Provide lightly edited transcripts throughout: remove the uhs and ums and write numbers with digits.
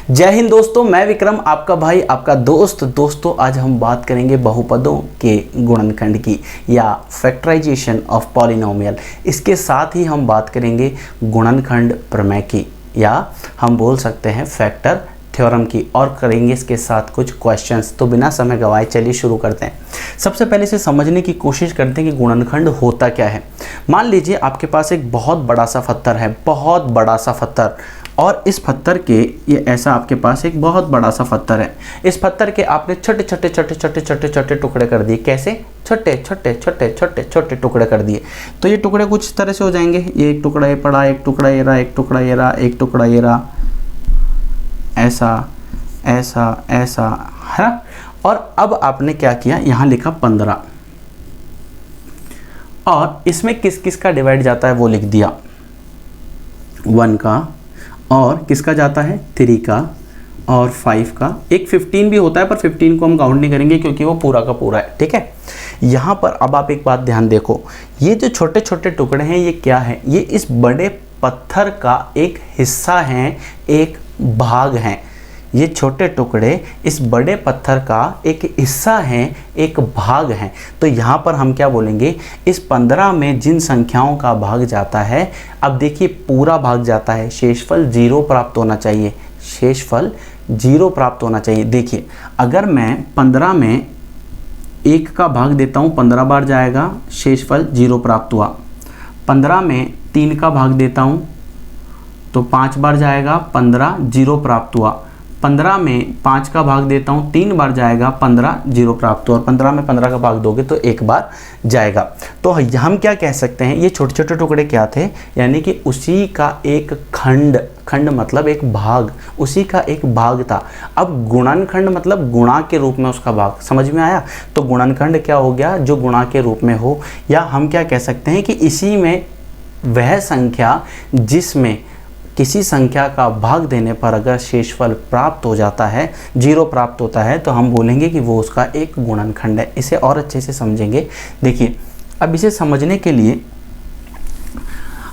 जय हिंद दोस्तों, मैं विक्रम आपका भाई आपका दोस्त। दोस्तों आज हम बात करेंगे बहुपदों के गुणनखंड की या फैक्टराइजेशन ऑफ पॉलिनोमियल। इसके साथ ही हम बात करेंगे गुणनखंड प्रमेय की या हम बोल सकते हैं फैक्टर थ्योरम की, और करेंगे इसके साथ कुछ क्वेश्चंस। तो बिना समय गवाए चलिए शुरू करते हैं। सबसे पहले से समझने की कोशिश करते हैं कि गुणनखंड होता क्या है। मान लीजिए आपके पास एक बहुत बड़ा सा पत्थर है, बहुत बड़ा सा पत्थर, और इस पत्थर के ये ऐसा आपके पास एक बहुत बड़ा सा पत्थर है। इस पत्थर के आपने छोटे छोटे छोटे छोटे छोटे छोटे टुकड़े कर दिए। कैसे? छोटे छोटे छोटे छोटे छोटे टुकड़े कर दिए। तो ये टुकड़े कुछ इस तरह से हो जाएंगे। ये एक टुकड़ा ये पड़ा, एक टुकड़ा ये रहा, एक टुकड़ा ये रहा, एक टुकड़ा ये रहा, ऐसा ऐसा ऐसा है। और अब आपने क्या किया, यहाँ लिखा 15, और इसमें किस किस का डिवाइड जाता है वो लिख दिया। 1 का, और किसका जाता है 3 का और 5 का। एक 15 भी होता है पर 15 को हम काउंट नहीं करेंगे क्योंकि वो पूरा का पूरा है। ठीक है, यहाँ पर अब आप एक बात ध्यान देखो, ये जो छोटे छोटे टुकड़े हैं ये क्या है? ये इस बड़े पत्थर का एक हिस्सा हैं, एक भाग हैं। ये छोटे टुकड़े इस बड़े पत्थर का एक हिस्सा हैं, एक भाग हैं। तो यहाँ पर हम क्या बोलेंगे, इस 15 में जिन संख्याओं का भाग जाता है, अब देखिए पूरा भाग जाता है, शेषफल 0 प्राप्त होना चाहिए, शेषफल 0 प्राप्त होना चाहिए। देखिए अगर मैं 15 में 1 का भाग देता हूँ, 15 बार जाएगा, शेषफल 0 प्राप्त हुआ। 15 में 3 का भाग देता हूँ तो 5 बार जाएगा, 15 0 प्राप्त हुआ। 15 में 5 का भाग देता हूँ, 3 बार जाएगा, 15 0 प्राप्त हुआ। और 15 में 15 का भाग दोगे तो 1 बार जाएगा। तो हम क्या कह सकते हैं, ये छोटे छोटे टुकड़े क्या थे, यानी कि उसी का एक खंड, खंड मतलब एक भाग, उसी का एक भाग था। अब गुणनखंड मतलब गुणा के रूप में उसका भाग, समझ में आया? तो गुणनखंड क्या हो गया, जो गुणा के रूप में हो। या हम क्या कह सकते हैं कि इसी में वह संख्या जिसमें किसी संख्या का भाग देने पर अगर शेषफल प्राप्त हो जाता है, 0 प्राप्त होता है, तो हम बोलेंगे कि वो उसका एक गुणनखंड है। इसे और अच्छे से समझेंगे। देखिए अब इसे समझने के लिए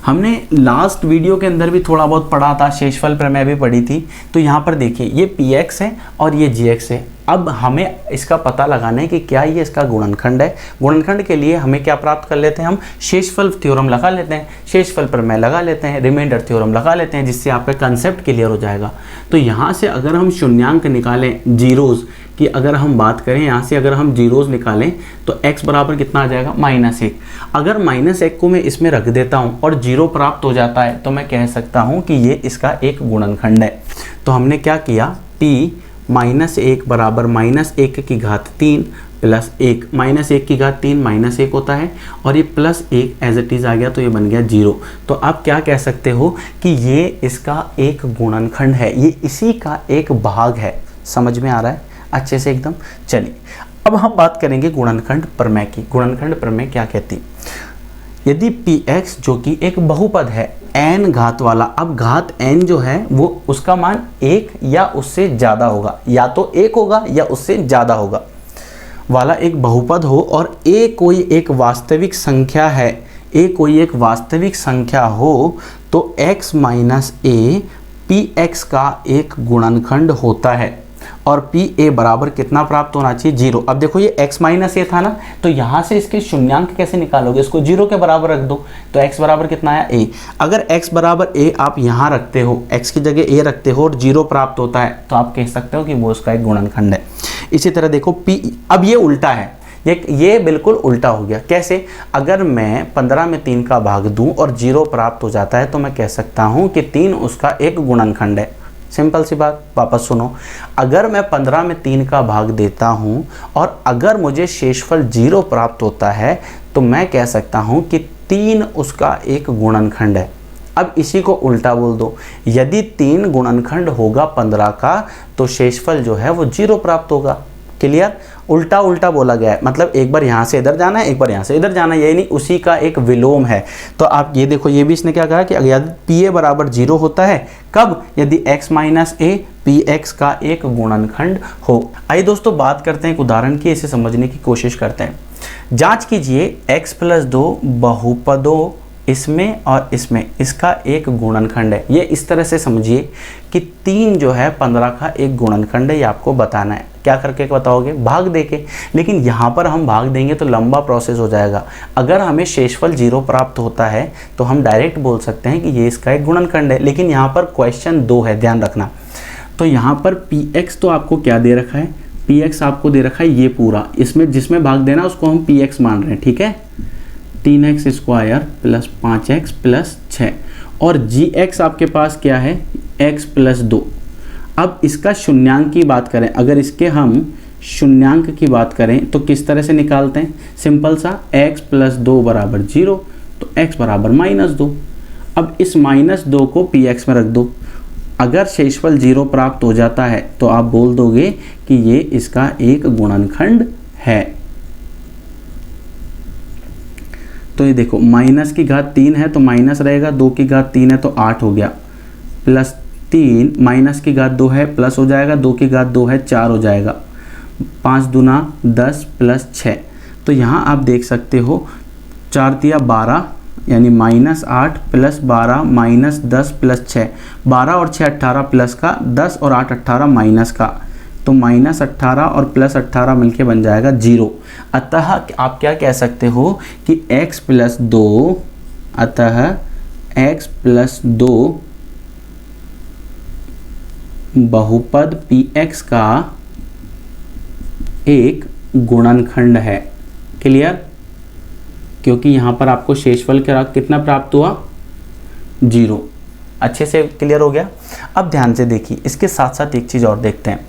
हमने लास्ट वीडियो के अंदर भी थोड़ा बहुत पढ़ा था, शेषफल प्रमेय भी पढ़ी थी। तो यहाँ पर देखिए ये px है और ये gx है। अब हमें इसका पता लगाना है कि क्या ये इसका गुणनखंड है। गुणनखंड के लिए हमें क्या प्राप्त कर लेते हैं, हम शेषफल थ्योरम लगा लेते हैं, शेषफल प्रमेय लगा लेते हैं, रिमाइंडर थ्योरम लगा लेते हैं, जिससे आपका कंसेप्ट क्लियर हो जाएगा। तो यहाँ से अगर हम शून्यांक निकालें, जीरोज़ की अगर हम बात करें, यहाँ से अगर हम जीरोज़ निकालें तो x बराबर कितना आ जाएगा, -1। अगर -1 को मैं इसमें रख देता हूँ और 0 प्राप्त हो जाता है तो मैं कह सकता हूँ कि ये इसका एक गुणनखंड है। तो हमने क्या किया, p -1 बराबर -1 की घात 3 प्लस 1, -1 की घात 3 -1 होता है, और ये +1 एज इट इज़ आ गया तो ये बन गया 0। तो आप क्या कह सकते हो कि ये इसका एक गुणनखंड है, ये इसी का एक भाग है। समझ में आ रहा है अच्छे से एकदम? चलिए अब हम बात करेंगे गुणनखंड प्रमेय की। गुणनखंड प्रमेय क्या कहती है, यदि px जो कि एक बहुपद है n घात वाला, अब घात n जो है वो उसका मान 1 या उससे ज़्यादा होगा, या तो 1 होगा या उससे ज़्यादा होगा वाला एक बहुपद हो, और a कोई एक वास्तविक संख्या है, a कोई एक वास्तविक संख्या हो, तो x माइनस a px का एक गुणनखंड होता है। और pa बराबर कितना प्राप्त होना चाहिए, 0। अब देखो ये x माइनस a था ना, तो यहाँ से इसके शून्यांक कैसे निकालोगे, इसको 0 के बराबर रख दो, तो x बराबर कितना आया, a। अगर x बराबर a आप यहाँ रखते हो, x की जगह a रखते हो और 0 प्राप्त होता है, तो आप कह सकते हो कि वो उसका एक गुणनखंड है। इसी तरह देखो p, अब ये उल्टा है, ये बिल्कुल उल्टा हो गया। कैसे? अगर मैं 15 में 3 का भाग दूं और 0 प्राप्त हो जाता है तो मैं कह सकता हूं कि 3 उसका एक गुणनखंड है। सिंपल सी बात, वापस सुनो, अगर मैं 15 में 3 का भाग देता हूं और अगर मुझे शेषफल 0 प्राप्त होता है तो मैं कह सकता हूं कि 3 उसका एक गुणनखंड है। अब इसी को उल्टा बोल दो, यदि 3 गुणनखंड होगा 15 का तो शेषफल जो है वो 0 प्राप्त होगा। क्लियर? उल्टा उल्टा बोला गया है, मतलब एक बार यहाँ से इधर जाना है, एक बार यहाँ से इधर जाना है, यानी उसी का एक विलोम है। तो आप ये देखो, ये भी इसने क्या कहा कि यदि pa बराबर 0 होता है, कब? यदि x माइनस a px का एक गुणनखंड हो। आइए दोस्तों बात करते हैं एक उदाहरण की, इसे समझने की कोशिश करते हैं। जांच कीजिए x + 2 बहुपदों इसमें और इसमें इसका एक गुणनखंड है। ये इस तरह से समझिए कि 3 जो है 15 का एक गुणनखंड है, ये आपको बताना है। क्या करके बताओगे? भाग देके। लेकिन यहाँ पर हम भाग देंगे तो लंबा प्रोसेस हो जाएगा। अगर हमें शेषफल 0 प्राप्त होता है तो हम डायरेक्ट बोल सकते हैं कि ये इसका एक गुणनखंड है। लेकिन यहाँ पर क्वेश्चन 2 है, ध्यान रखना। तो यहाँ पर px तो आपको क्या दे रखा है? px आपको दे रखा है ये पूरा, इसमें जिसमें भाग देना उसको हम px मान रहे हैं, ठीक है। 3x square plus 5x plus 6 और gx आपके पास क्या है? x plus 2। अब इसका शून्यांक की बात करें, अगर इसके हम शून्यांक की बात करें तो किस तरह से निकालते हैं? सिंपल सा, x प्लस 2 बराबर 0, तो x बराबर -2। अब इस -2 को px में रख दो। अगर शेषफल 0 प्राप्त हो जाता है तो आप बोल दोगे कि ये इसका एक गुणनखंड है। तो ये देखो, माइनस की घात 3 है तो माइनस रहेगा, 2 की घात 3 है तो 8 हो गया, प्लस 3 माइनस की घात 2 है प्लस हो जाएगा, 2 की घात 2 है 4 हो जाएगा, 5 दूना 10 प्लस 6। तो यहाँ आप देख सकते हो 4 तिया 12 यानी -8 प्लस 12 -10 प्लस 6, 12 और 6 18 प्लस का, 10 और 8 18 माइनस का, तो -18 और प्लस 18 मिलके बन जाएगा 0। अतः आप क्या कह सकते हो कि x प्लस 2, अतः x प्लस 2 बहुपद px का एक गुणनखंड है। क्लियर? क्योंकि यहाँ पर आपको शेषफल का कितना प्राप्त हुआ? 0। अच्छे से क्लियर हो गया। अब ध्यान से देखिए, इसके साथ साथ एक चीज़ और देखते हैं।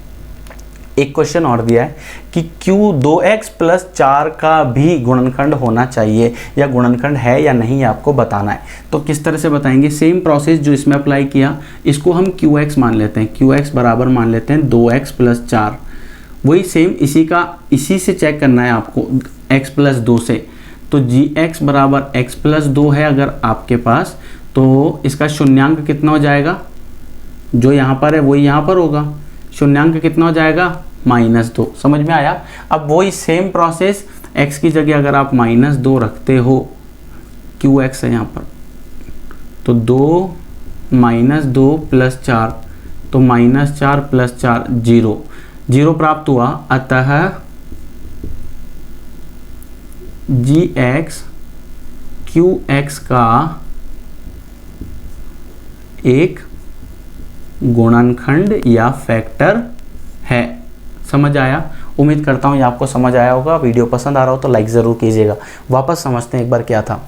एक क्वेश्चन और दिया है कि क्यों 2x प्लस 4 का भी गुणनखंड होना चाहिए या गुणनखंड है या नहीं, आपको बताना है। तो किस तरह से बताएंगे? सेम प्रोसेस जो इसमें अप्लाई किया, इसको हम qx मान लेते हैं, qx बराबर मान लेते हैं 2x प्लस 4। वही सेम इसी से चेक करना है आपको, x प्लस 2 से। तो gx बराबर x प्लस 2 है अगर आपके पास, तो इसका शून्यांक कितना हो जाएगा? जो यहाँ पर है वही यहाँ पर होगा। शून्यांक कितना हो जाएगा? -2। समझ में आया? अब वही सेम प्रोसेस, x की जगह अगर आप -2 रखते हो, qx है यहाँ पर, तो 2 -2 प्लस 4, तो -4 प्लस 4 0, 0 प्राप्त हुआ। अतः gx qx का एक गुणनखंड या फैक्टर है। समझ आया? उम्मीद करता हूँ ये आपको समझ आया होगा। वीडियो पसंद आ रहा हो तो लाइक ज़रूर कीजिएगा। वापस समझते हैं एक बार क्या था।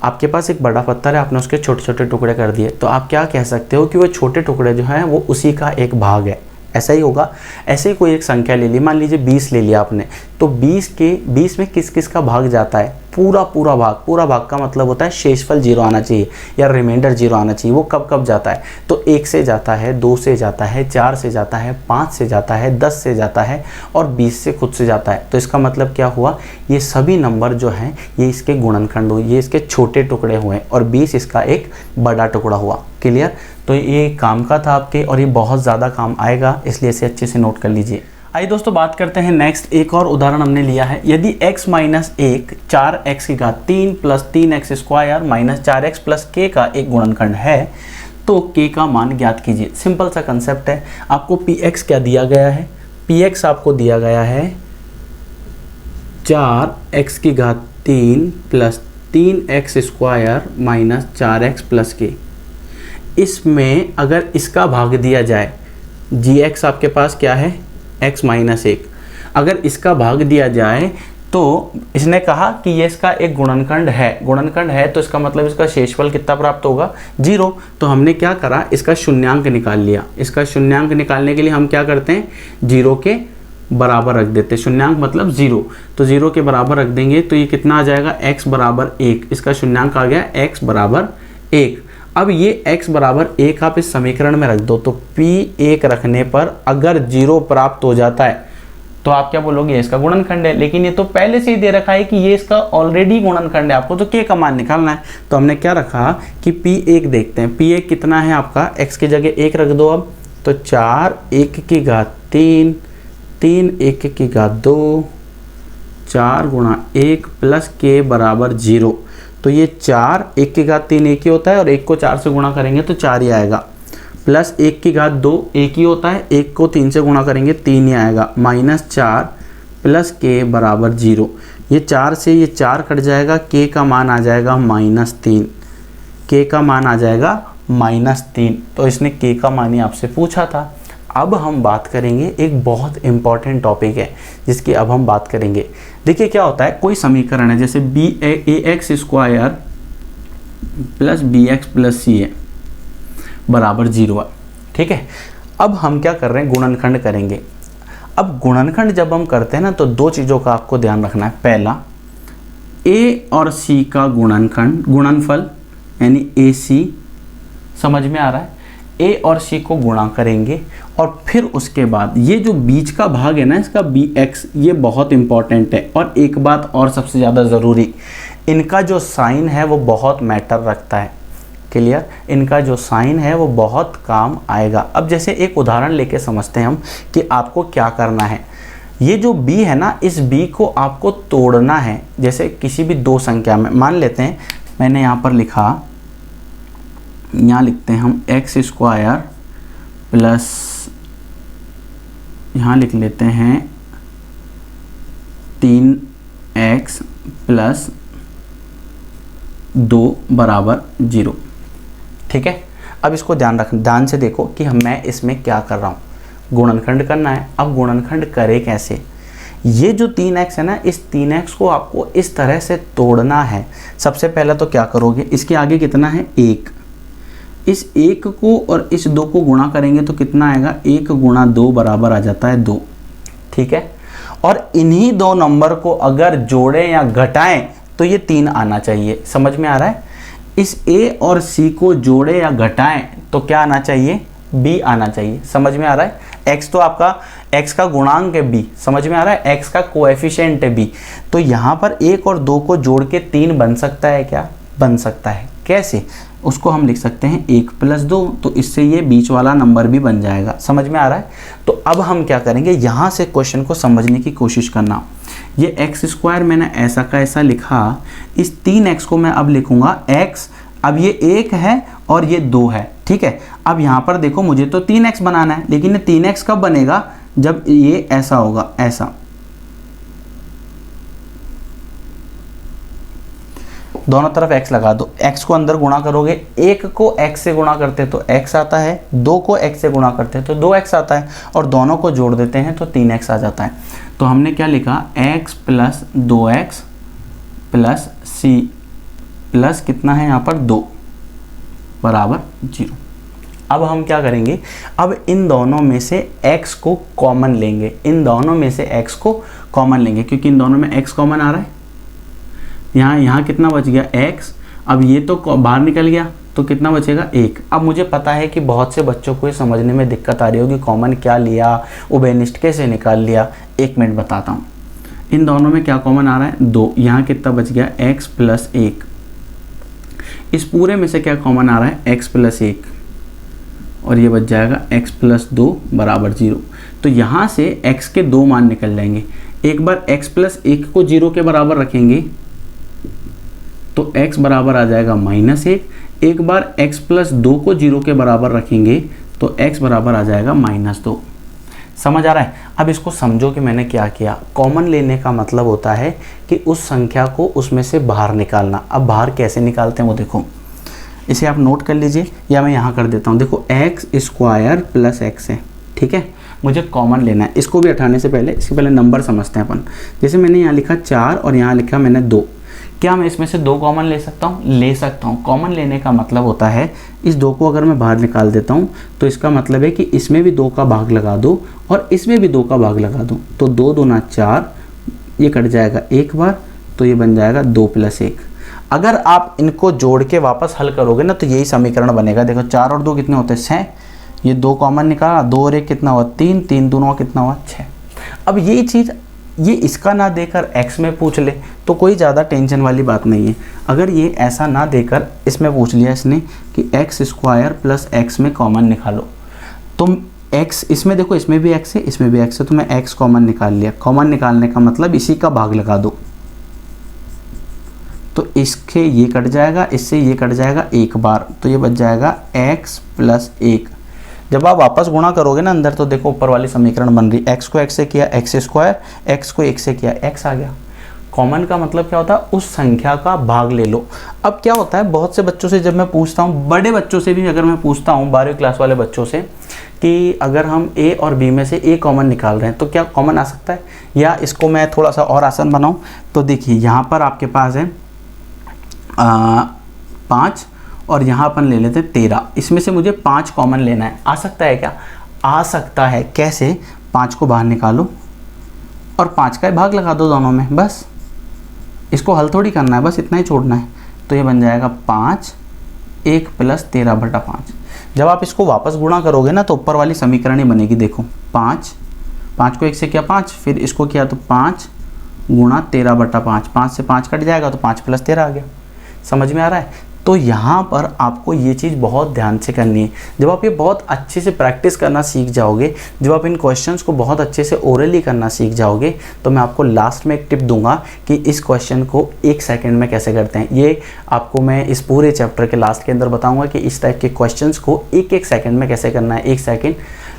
आपके पास एक बड़ा पत्थर है, आपने उसके छोटे छोटे टुकड़े कर दिए, तो आप क्या कह सकते हो कि वो छोटे टुकड़े जो हैं वो उसी का एक भाग है। ऐसा ही होगा। ऐसे ही कोई एक संख्या ले ली, मान लीजिए 20 ले लिया आपने, तो 20 में किस किस का भाग जाता है? पूरा भाग। पूरा भाग का मतलब होता है शेषफल 0 आना चाहिए या रिमाइंडर 0 आना चाहिए। वो कब कब जाता है? तो 1 से जाता है, 2 से जाता है, 4 से जाता है, 5 से जाता है, 10 से जाता है और 20 से खुद से जाता है। तो इसका मतलब क्या हुआ? ये सभी नंबर जो हैं ये इसके गुणनखंड हुए, ये इसके छोटे टुकड़े हुए और 20 इसका एक बड़ा टुकड़ा हुआ। क्लियर? तो ये काम का था आपके और ये बहुत ज़्यादा काम आएगा, इसलिए इसे अच्छे से नोट कर लीजिए। आइए दोस्तों बात करते हैं नेक्स्ट। एक और उदाहरण हमने लिया है। यदि x माइनस 1 4x की घात 3 plus 3x square minus 4x plus k का एक गुणनखंड है तो k का मान ज्ञात कीजिए। सिंपल सा कंसेप्ट है। आपको px क्या दिया गया है? px आपको दिया गया है 4x की घात 3 plus 3x square minus 4x plus k। इसमें अगर इसका भाग दिया जाए, gx आपके पास क्या है? x minus 1। अगर इसका भाग दिया जाए तो इसने कहा कि ये इसका एक गुणनखंड है, तो इसका मतलब इसका शेषफल कितना प्राप्त होगा? 0। तो हमने क्या करा? इसका शून्यांक निकाल लिया। इसका शून्यांक निकालने के लिए हम क्या करते हैं? 0 के बराबर रख देते। शून्यांक मतलब 0, तो 0 के बराबर रख देंगे तो ये कितना आ जाएगा? x बराबर 1। इसका शून्यांक आ गया x बराबर 1। अब ये x बराबर 1 आप इस समीकरण में रख दो, तो p1 रखने पर अगर 0 प्राप्त हो जाता है तो आप क्या बोलोगे? ये इसका गुणनखंड है। लेकिन ये तो पहले से ही दे रखा है कि ये इसका ऑलरेडी गुणनखंड है, आपको तो k का मान निकालना है। तो हमने क्या रखा कि p1 देखते हैं। p1 कितना है आपका? x की जगह 1 रख दो। अब तो 4 1 की घात 3 3 1 की घात 2 4 गुणा 1 प्लस k बराबर 0। तो ये 4, 1 की घात 3 एक ही होता है, और 1 को 4 से गुणा करेंगे तो 4 ही आएगा, प्लस 1 की घात 2 एक ही होता है, 1 को 3 से गुणा करेंगे 3 ही आएगा, -4 प्लस के बराबर 0। ये 4 से ये 4 कट जाएगा, के का मान आ जाएगा -3, के का मान आ जाएगा -3। तो इसने के का मान ही आपसे पूछा था। अब हम बात करेंगे, एक बहुत इंपॉर्टेंट टॉपिक है जिसकी अब हम बात करेंगे। देखिए क्या होता है, कोई समीकरण है जैसे ax² प्लस bx प्लस सी बराबर 0 है, ठीक है। अब हम क्या कर रहे हैं, गुणनखंड करेंगे। अब गुणनखंड जब हम करते हैं ना, तो दो चीज़ों का आपको ध्यान रखना है। पहला, a और c का गुणनफल यानी AC, समझ में आ रहा है। a और c को गुणा करेंगे, और फिर उसके बाद ये जो बीच का भाग है ना, इसका bx, ये बहुत इंपॉर्टेंट है। और एक बात और सबसे ज़्यादा ज़रूरी, इनका जो साइन है वो बहुत मैटर रखता है। क्लियर, इनका जो साइन है वो बहुत काम आएगा। अब जैसे एक उदाहरण लेके समझते हैं हम कि आपको क्या करना है। ये जो b है ना, इस b को आपको तोड़ना है। जैसे किसी भी दो संख्या में, मान लेते हैं मैंने यहाँ पर लिखा, यहाँ लिखते हैं हम x² प्लस, यहाँ लिख लेते हैं 3x प्लस 2 बराबर 0, ठीक है। अब इसको ध्यान से देखो कि मैं इसमें क्या कर रहा हूँ, गुणनखंड करना है। अब गुणनखंड करे कैसे, ये जो 3x है ना, इस 3x को आपको इस तरह से तोड़ना है। सबसे पहले तो क्या करोगे, इसके आगे कितना है 1, इस 1 को और इस 2 को गुणा करेंगे तो कितना आएगा, 1 गुणा 2 बराबर आ जाता है 2, ठीक है। और इन्हीं दो नंबर को अगर जोड़ें या घटाएं तो ये 3 आना चाहिए। समझ में आ रहा है। इस a और c को जोड़े या घटाएं तो क्या आना चाहिए, b आना चाहिए। समझ में आ रहा है। x तो आपका, x का गुणांक है b, समझ में आ रहा है, x का कोएफिशिएंट है b। तो यहाँ पर 1 और 2 को जोड़ के 3 बन सकता है क्या, बन सकता है। कैसे, उसको हम लिख सकते हैं 1 प्लस 2, तो इससे ये बीच वाला नंबर भी बन जाएगा। समझ में आ रहा है। तो अब हम क्या करेंगे, यहाँ से क्वेश्चन को समझने की कोशिश करना। ये x² मैंने ऐसा का ऐसा लिखा, इस 3x को मैं अब लिखूंगा x। अब ये 1 है और ये 2 है, ठीक है। अब यहाँ पर देखो, मुझे तो 3x बनाना है, लेकिन ये 3x कब बनेगा, जब ये ऐसा होगा, ऐसा। दोनों तरफ x लगा दो, x को अंदर गुणा करोगे, 1 को x से गुणा करते तो x आता है, 2 को x से गुणा करते तो 2x आता है, और दोनों को जोड़ देते हैं तो 3x आ जाता है। तो हमने क्या लिखा, x plus 2x plus c plus कितना है यहाँ पर 2 बराबर 0। अब हम क्या करेंगे, अब इन दोनों में से x को कॉमन लेंगे, इन दोनों में से x को कॉमन लेंगे, क्योंकि इन दोनों में x कॉमन आ रहा है। यहाँ कितना बच गया x, अब ये तो बाहर निकल गया तो कितना बचेगा 1। अब मुझे पता है कि बहुत से बच्चों को ये समझने में दिक्कत आ रही होगी, कॉमन क्या लिया, उभयनिष्ठ कैसे निकाल लिया। 1 मिनट बताता हूँ। इन दोनों में क्या कॉमन आ रहा है 2, यहाँ कितना बच गया x प्लस 1। इस पूरे में से क्या कॉमन आ रहा है x प्लस 1, और ये बच जाएगा x प्लस 2 बराबर 0। तो यहाँ से x के 2 मान निकल जाएंगे। एक बार x प्लस 1 को 0 के बराबर रखेंगे तो x बराबर आ जाएगा -1। एक बार x प्लस 2 को 0 के बराबर रखेंगे तो x बराबर आ जाएगा -2। समझ आ रहा है। अब इसको समझो कि मैंने क्या किया। कॉमन लेने का मतलब होता है कि उस संख्या को उसमें से बाहर निकालना। अब बाहर कैसे निकालते हैं वो देखो, इसे आप नोट कर लीजिए या मैं यहाँ कर देता हूँ। देखो x² प्लस x है, ठीक है, मुझे कॉमन लेना है। इसको भी हटाने से पहले, इसके पहले नंबर समझते हैं अपन। जैसे मैंने यहाँ लिखा 4 और यहाँ लिखा मैंने 2, क्या मैं इसमें से 2 कॉमन ले सकता हूँ? ले सकता हूँ। कॉमन लेने का मतलब होता है इस 2 को अगर मैं बाहर निकाल देता हूँ तो इसका मतलब है कि इसमें भी 2 का भाग लगा दो और इसमें भी 2 का भाग लगा दो, तो 2 दूना 4, ये कट जाएगा एक बार, तो ये बन जाएगा 2 प्लस 1। अगर आप इनको जोड़ के वापस हल करोगे ना तो यही समीकरण बनेगा। देखो 4 और 2 कितने होते हैं? 6। ये 2 कॉमन निकाला, 2 और 1 कितना हुआ? 3, 3 दूना कितना हुआ? 6। अब यही चीज़ ये इसका ना देकर x में पूछ ले तो कोई ज़्यादा टेंशन वाली बात नहीं है। अगर ये ऐसा ना देकर इसमें पूछ लिया इसने कि x² प्लस x में कॉमन निकालो, तो x इसमें देखो, इसमें भी x है, इसमें भी x है, तो मैं x कॉमन निकाल लिया। कॉमन निकालने का मतलब इसी का भाग लगा दो, तो इसके ये कट जाएगा, इससे ये कट जाएगा एक बार, तो ये बच जाएगा x प्लस 1। जब आप वापस गुणा करोगे ना अंदर, तो देखो ऊपर वाली समीकरण बन रही, x को x से किया x स्क्वायर, x को 1 से किया x आ गया। कॉमन का मतलब क्या होता है, उस संख्या का भाग ले लो। अब क्या होता है, बहुत से बच्चों से जब मैं पूछता हूँ, बड़े बच्चों से भी अगर मैं पूछता हूँ, 12वीं क्लास वाले बच्चों से, कि अगर हम a और b में से a कॉमन निकाल रहे हैं तो क्या कॉमन आ सकता है, या इसको मैं थोड़ा सा और आसान बनाऊँ, तो देखिए यहाँ पर आपके पास है 5 और यहाँ अपन ले लेते हैं 13, इसमें से मुझे 5 कॉमन लेना है। आ सकता है क्या, आ सकता है। कैसे, 5 को बाहर निकालो और 5 का भाग लगा दो दोनों में, बस। इसको हल थोड़ी करना है, बस इतना ही छोड़ना है। तो ये बन जाएगा 5, 1 प्लस 13/5। जब आप इसको वापस गुणा करोगे ना, तो ऊपर वाली समीकरण ही बनेगी। देखो 5 को 1 से किया 5, फिर इसको किया तो 5 गुणा 13/5, 5 से 5 कट जाएगा तो 5 प्लस 13 आ गया। समझ में आ रहा है। तो यहाँ पर आपको ये चीज़ बहुत ध्यान से करनी है। जब आप ये बहुत अच्छे से प्रैक्टिस करना सीख जाओगे, जब आप इन क्वेश्चंस को बहुत अच्छे से ओरली करना सीख जाओगे, तो मैं आपको लास्ट में एक टिप दूंगा कि इस क्वेश्चन को 1 सेकंड में कैसे करते हैं। ये आपको मैं इस पूरे चैप्टर के लास्ट के अंदर बताऊंगा कि इस टाइप के क्वेश्चंस को 1 सेकंड में कैसे करना है। 1 second,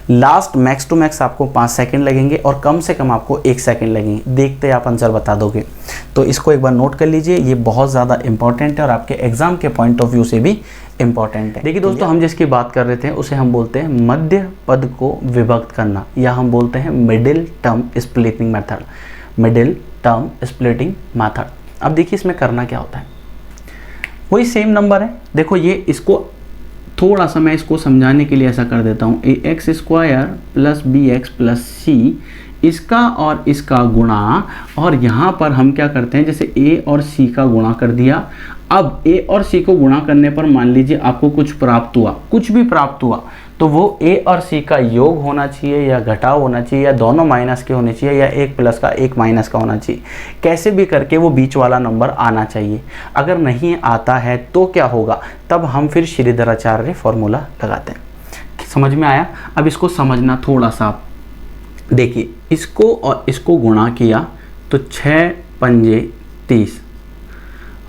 last max to max आपको 5 सेकंड लगेंगे और कम से कम आपको 1 सेकंड लगेंगे। देखते आप आंसर बता दोगे। तो इसको एक बार नोट कर लीजिए, ये बहुत ज़्यादा इंपॉर्टेंट है और आपके एग्जाम के पॉइंट ऑफ व्यू से भी इंपॉर्टेंट है। देखिए दोस्तों, हम जिसकी बात कर रहे थे उसे हम बोलते हैं मध्य पद को विभक्त करना, या हम बोलते हैं middle term splitting method. Middle term splitting method. अब देखिए इसमें करना क्या होता है, वही सेम नंबर है। देखो ये, इसको थोड़ा सा मैं इसको समझाने के लिए ऐसा कर देता हूँ, ax square plus bx plus c, इसका और इसका गुणा, और यहाँ पर हम क्या करते हैं, जैसे a और c का गुणा कर दिया। अब a और c को गुणा करने पर मान लीजिए आपको कुछ प्राप्त हुआ, कुछ भी प्राप्त हुआ, तो वो a और c का योग होना चाहिए या घटाव होना चाहिए, या दोनों माइनस के होने चाहिए, या एक प्लस का एक माइनस का होना चाहिए। कैसे भी करके वो बीच वाला नंबर आना चाहिए। अगर नहीं आता है तो क्या होगा, तब हम फिर श्रीधराचार्य फॉर्मूला लगाते हैं। समझ में आया। अब इसको समझना थोड़ा सा। देखिए इसको और इसको गुणा किया तो 6 पंजे 30।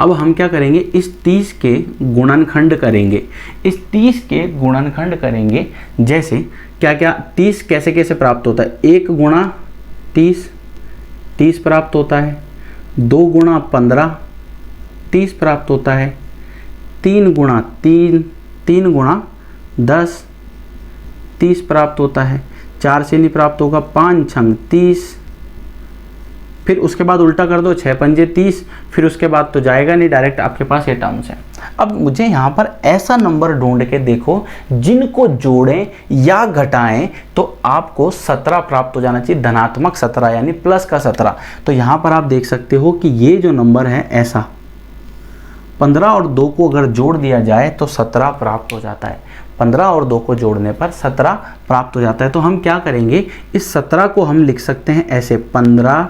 अब हम क्या करेंगे, इस 30 के गुणनखंड करेंगे, इस 30 के गुणनखंड करेंगे। जैसे क्या क्या 30 कैसे कैसे प्राप्त होता है, 1 गुणा 30 प्राप्त होता है, 2 गुणा 15 30 प्राप्त होता है, 3 गुणा 3 गुणा 10 30 प्राप्त होता है, 4 से नहीं प्राप्त होगा, 5 छंग 30, फिर उसके बाद उल्टा कर दो, 6 पंजे 30, फिर उसके बाद तो जाएगा नहीं, डायरेक्ट आपके पास ये टर्म्स है। अब मुझे यहाँ पर ऐसा नंबर ढूंढ के देखो जिनको जोड़ें या घटाएं तो आपको 17 प्राप्त हो जाना चाहिए, धनात्मक 17 यानी प्लस का 17। तो यहाँ पर आप देख सकते हो कि ये जो नंबर है ऐसा 15 और 2 को अगर जोड़ दिया जाए तो 17 प्राप्त हो जाता है। 15 और 2 को जोड़ने पर 17 प्राप्त हो जाता है। तो हम क्या करेंगे, इस 17 को हम लिख सकते हैं ऐसे 15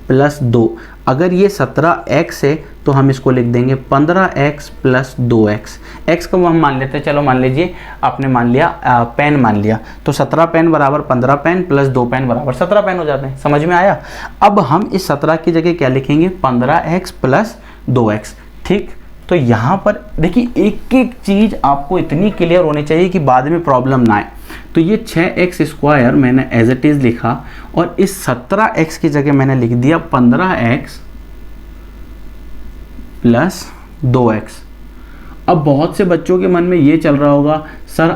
प्लस 2। अगर ये 17x है तो हम इसको लिख देंगे 15x प्लस 2x। x को हम मान लेते हैं, चलो मान लीजिए आपने मान लिया पेन मान लिया, तो 17 पेन बराबर 15 पेन प्लस 2 पेन बराबर 17 पेन हो जाते हैं। समझ में आया। अब हम इस 17 की जगह क्या लिखेंगे, 15x प्लस 2x। ठीक, तो यहाँ पर देखिए एक एक चीज़ आपको इतनी क्लियर होनी चाहिए कि बाद में प्रॉब्लम ना आए। तो ये 6x स्क्वायर मैंने एज इट इज़ लिखा और इस 17x की जगह मैंने लिख दिया 15x प्लस 2x। अब बहुत से बच्चों के मन में ये चल रहा होगा, सर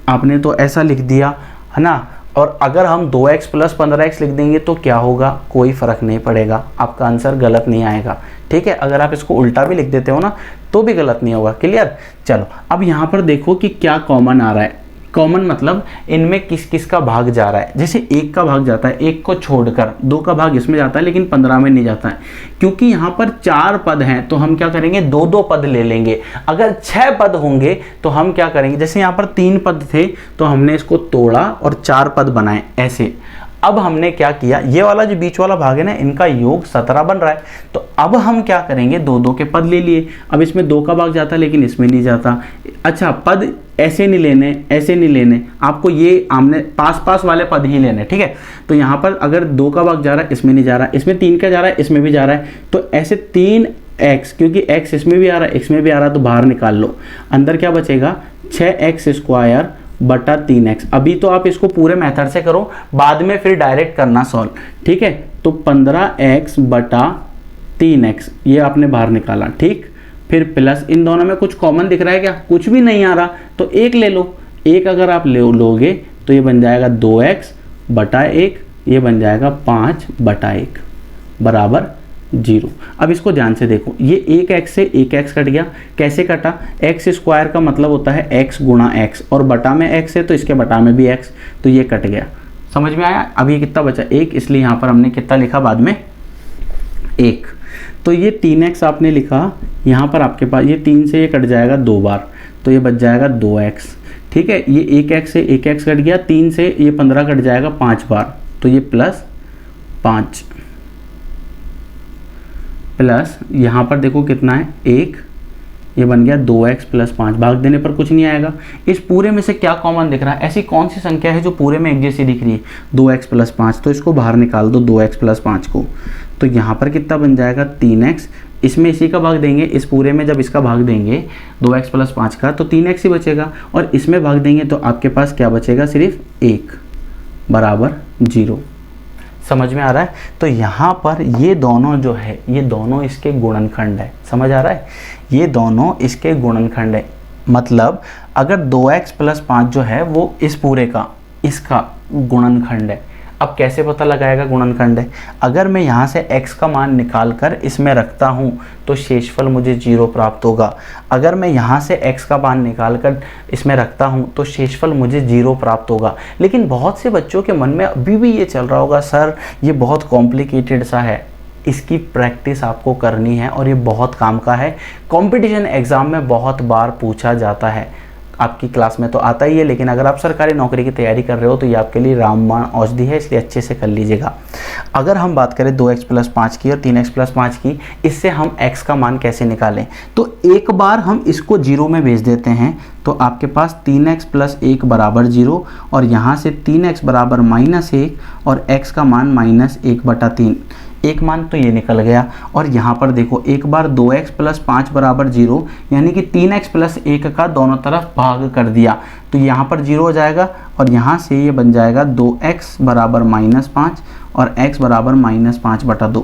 आपने तो ऐसा लिख दिया है ना, और अगर हम 2x प्लस 15x लिख देंगे तो क्या होगा, कोई फ़र्क नहीं पड़ेगा, आपका आंसर गलत नहीं आएगा। ठीक है, अगर आप इसको उल्टा भी लिख देते हो ना तो भी गलत नहीं होगा। क्लियर। चलो अब यहाँ पर देखो कि क्या कॉमन आ रहा है। कॉमन मतलब इनमें किस किस का भाग जा रहा है। जैसे 1 का भाग जाता है, 1 को छोड़कर 2 का भाग इसमें जाता है लेकिन 15 में नहीं जाता है, क्योंकि यहाँ पर 4 पद हैं तो हम क्या करेंगे, 2 पद ले लेंगे। अगर 6 पद होंगे तो हम क्या करेंगे, जैसे यहाँ पर 3 पद थे तो हमने इसको तोड़ा और 4 पद बनाए ऐसे। अब हमने क्या किया, ये वाला जो बीच वाला भाग है ना, इनका योग 17 बन रहा है, तो अब हम क्या करेंगे, 2 के पद ले लिए। अब इसमें 2 का भाग जाता है लेकिन इसमें नहीं जाता। अच्छा, पद ऐसे नहीं लेने, ऐसे नहीं लेने, आपको ये आमने पास वाले पद ही लेने। ठीक है, तो यहाँ पर अगर 2 का भाग जा रहा है, इसमें नहीं जा रहा, इसमें 3 का जा रहा है, इसमें भी जा रहा है, तो ऐसे 3 x, क्योंकि x इसमें भी आ रहा है इसमें भी आ रहा है तो बाहर निकाल लो, अंदर क्या बचेगा 6x² बटा 3x। अभी तो आप इसको पूरे मेथड से करो, बाद में फिर डायरेक्ट करना सॉल्व, ठीक है। तो 15x बटा 3x ये आपने बाहर निकाला, ठीक। फिर प्लस इन दोनों में कुछ कॉमन दिख रहा है क्या? कुछ भी नहीं आ रहा, तो एक ले लो, एक अगर आप लोगे तो ये बन जाएगा 2x बटा 1, ये बन जाएगा 5 बटा 1 बराबर 0। अब इसको ध्यान से देखो, ये एक x से एक x कट गया, कैसे कटा? x² का मतलब होता है x गुणा x, और बटा में x है तो इसके बटा में भी x, तो ये कट गया। समझ में आया? अब ये कितना बचा? 1, इसलिए यहाँ पर हमने कितना लिखा बाद में 1। तो ये 3x आपने लिखा, यहाँ पर आपके पास ये 3 से ये कट जाएगा 2 बार, तो ये बच जाएगा 2x, ठीक है। ये 1x से 1x कट गया, 3 से ये 15 कट जाएगा 5 बार, तो ये प्लस 5 प्लस यहाँ पर देखो कितना है 1, ये बन गया 2x प्लस 5, भाग देने पर कुछ नहीं आएगा। इस पूरे में से क्या कॉमन दिख रहा है? ऐसी कौन सी संख्या है जो पूरे में एक जैसी दिख रही है? 2x प्लस 5, तो इसको बाहर निकाल दो 2x प्लस 5 को, तो यहाँ पर कितना बन जाएगा 3x, इसमें इसी का भाग देंगे, इस पूरे में जब इसका भाग देंगे 2x प्लस 5 का तो 3x ही बचेगा, और इसमें भाग देंगे तो आपके पास क्या बचेगा? सिर्फ 1 बराबर 0। समझ में आ रहा है? तो यहाँ पर ये दोनों जो है ये दोनों इसके गुणनखंड है, समझ आ रहा है? ये दोनों इसके गुणनखंड है, मतलब अगर 2x प्लस 5 जो है वो इस पूरे का इसका गुणनखंड है। अब कैसे पता लगाएगा गुणनखंड है? अगर मैं यहाँ से x का मान निकाल कर इसमें रखता हूँ तो शेषफल मुझे 0 प्राप्त होगा। अगर मैं यहाँ से x का मान निकाल कर इसमें रखता हूँ तो शेषफल मुझे 0 प्राप्त होगा। लेकिन बहुत से बच्चों के मन में अभी भी ये चल रहा होगा, सर ये बहुत कॉम्प्लिकेटेड सा है। इसकी प्रैक्टिस आपको करनी है और ये बहुत काम का है, कंपटीशन एग्ज़ाम में बहुत बार पूछा जाता है। आपकी क्लास में तो आता ही है, लेकिन अगर आप सरकारी नौकरी की तैयारी कर रहे हो तो ये आपके लिए रामबाण औषधि है, इसलिए अच्छे से कर लीजिएगा। अगर हम बात करें 2x प्लस 5 की और 3x प्लस 5 की, इससे हम x का मान कैसे निकालें? तो एक बार हम इसको 0 में भेज देते हैं, तो आपके पास 3x प्लस 1 बराबर 0, और यहाँ से 3x बराबर -1 और x का मान -1/3, एक मान तो ये निकल गया। और यहाँ पर देखो एक बार 2x प्लस 5 बराबर 0, यानी कि 3x प्लस 1 का दोनों तरफ भाग कर दिया, तो यहाँ पर 0 हो जाएगा, और यहाँ से ये बन जाएगा 2x बराबर -5 और x बराबर -5/2।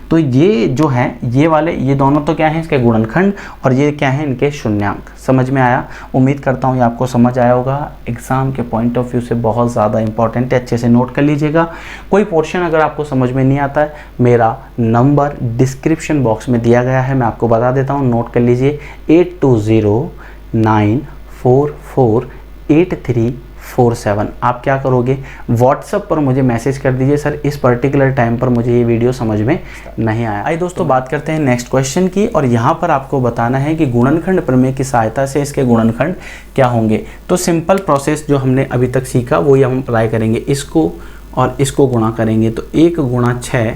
तो ये जो है ये वाले ये दोनों तो क्या है इसके गुणनखंड, और ये क्या है इनके शून्यांक। समझ में आया? उम्मीद करता हूँ ये आपको समझ आया होगा। एग्ज़ाम के पॉइंट ऑफ व्यू से बहुत ज़्यादा इंपॉर्टेंट है, अच्छे से नोट कर लीजिएगा। कोई पोर्शन अगर आपको समझ में नहीं आता है, मेरा नंबर डिस्क्रिप्शन बॉक्स में दिया गया है, मैं आपको बता देता हूँ, नोट कर लीजिए 8209448347। आप क्या करोगे, व्हाट्सएप पर मुझे मैसेज कर दीजिए, सर इस पर्टिकुलर टाइम पर मुझे ये वीडियो समझ में नहीं आया। आइए दोस्तों बात करते हैं नेक्स्ट क्वेश्चन की, और यहाँ पर आपको बताना है कि गुणनखंड प्रमेय की सहायता से इसके गुणनखंड क्या होंगे। तो सिंपल प्रोसेस जो हमने अभी तक सीखा वो ही हम अप्लाई करेंगे। इसको और इसको गुणा करेंगे तो 1 गुणा 6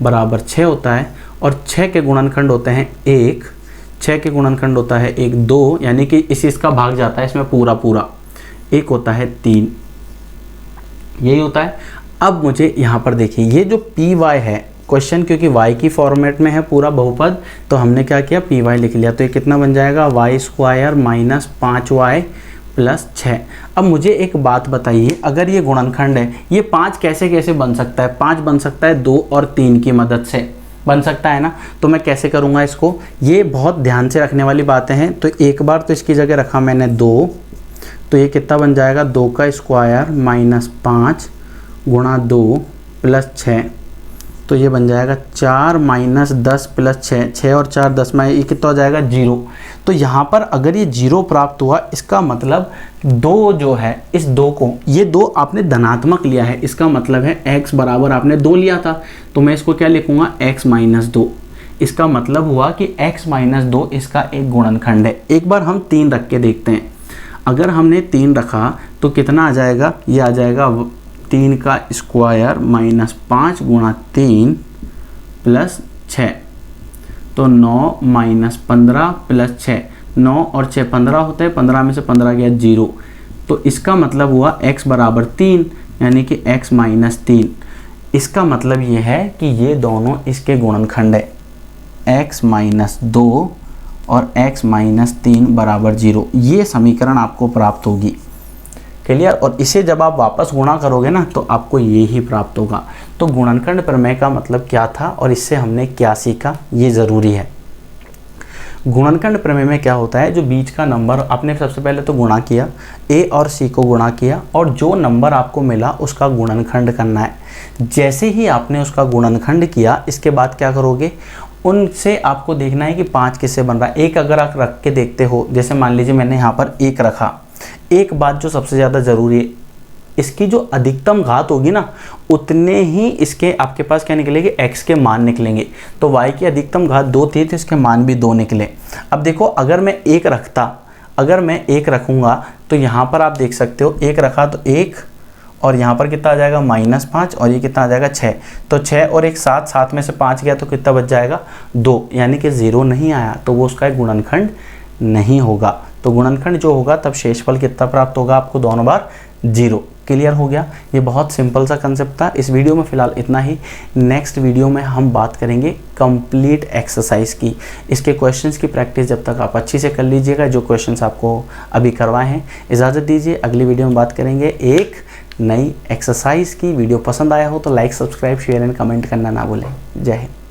बराबर 6 होता है, और 6 के गुणनखंड होते हैं 1, 6 के गुणनखंड होता है 1 2, यानी कि इसका भाग जाता है इसमें पूरा, एक होता है 3, यही होता है। अब मुझे यहाँ पर देखिए ये जो पी वाई है क्वेश्चन, क्योंकि y की फॉर्मेट में है पूरा बहुपद, तो हमने क्या किया पी वाई लिख लिया। तो ये कितना बन जाएगा y² - 5y + 6। अब मुझे एक बात बताइए, अगर ये गुणनखंड है ये 5 कैसे कैसे बन सकता है? 5 बन सकता है 2 और 3 की मदद से, बन सकता है ना। तो मैं कैसे करूँगा इसको, ये बहुत ध्यान से रखने वाली बातें हैं। तो एक बार तो इसकी जगह रखा मैंने 2, तो ये कितना बन जाएगा 2 का स्क्वायर -5 गुणा 2 + 6, तो ये बन जाएगा 4 - 10 + 6, 6 और 4 10 में ये कितना हो जाएगा 0। तो यहाँ पर अगर ये 0 प्राप्त हुआ, इसका मतलब 2 जो है इस 2 को, ये 2 आपने धनात्मक लिया है, इसका मतलब है x बराबर आपने 2 लिया था, तो मैं इसको क्या लिखूँगा x - 2। इसका मतलब हुआ कि x - 2 इसका एक गुणनखंड है। एक बार हम 3 रख के देखते हैं। अगर हमने 3 रखा तो कितना आ जाएगा, ये आ जाएगा 3 का स्क्वायर -5 गुणा 3 + 6, तो 9 - 15 + 6, 9 और 6 15 होते हैं, 15 में से 15 गया 0, तो इसका मतलब हुआ x बराबर 3, यानी कि x - 3। इसका मतलब ये है कि ये दोनों इसके गुणनखंड है। x माइनस 2 और x माइनस 3 बराबर 0, ये समीकरण आपको प्राप्त होगी। क्लियर। और इसे जब आप वापस गुणा करोगे ना तो आपको ये ही प्राप्त होगा। तो गुणनखंड प्रमेय का मतलब क्या था और इससे हमने क्या सीखा, ये ज़रूरी है। गुणनखंड प्रमेय में क्या होता है, जो बीच का नंबर आपने सबसे पहले तो गुणा किया, a और c को गुणा किया और जो नंबर आपको मिला उसका गुणनखंड करना है। जैसे ही आपने उसका गुणनखंड किया, इसके बाद क्या करोगे, उनसे आपको देखना है कि 5 किससे बन रहा है। एक अगर आप रख के देखते हो, जैसे मान लीजिए मैंने यहाँ पर 1 रखा, एक बात जो सबसे ज़्यादा ज़रूरी है, इसकी जो अधिकतम घात होगी ना उतने ही इसके आपके पास क्या निकलेंगे, x के मान निकलेंगे। तो y की अधिकतम घात 2 थी तो इसके मान भी 2 निकले। अब देखो अगर मैं 1 रखता, अगर मैं 1 रखूँगा तो यहाँ पर आप देख सकते हो 1 रखा तो 1 और यहाँ पर कितना आ जाएगा -5 और ये कितना आ जाएगा 6। तो 6 और 1 7, 7 में से 5 गया तो कितना बच जाएगा 2, यानी कि 0 नहीं आया, तो वो उसका एक गुणनखंड नहीं होगा। तो गुणनखंड जो होगा तब शेषफल कितना प्राप्त होगा आपको, दोनों बार 0। क्लियर हो गया। ये बहुत सिंपल सा कंसेप्ट था। इस वीडियो में फ़िलहाल इतना ही। नेक्स्ट वीडियो में हम बात करेंगे कंप्लीट एक्सरसाइज की। इसके क्वेश्चंस की प्रैक्टिस जब तक आप अच्छी से कर लीजिएगा, जो क्वेश्चंस आपको अभी करवाए हैं। इजाज़त दीजिए, अगली वीडियो में बात करेंगे एक नई एक्सरसाइज की। वीडियो पसंद आया हो तो like, subscribe, share and comment करना ना भूलें। जय हिंद।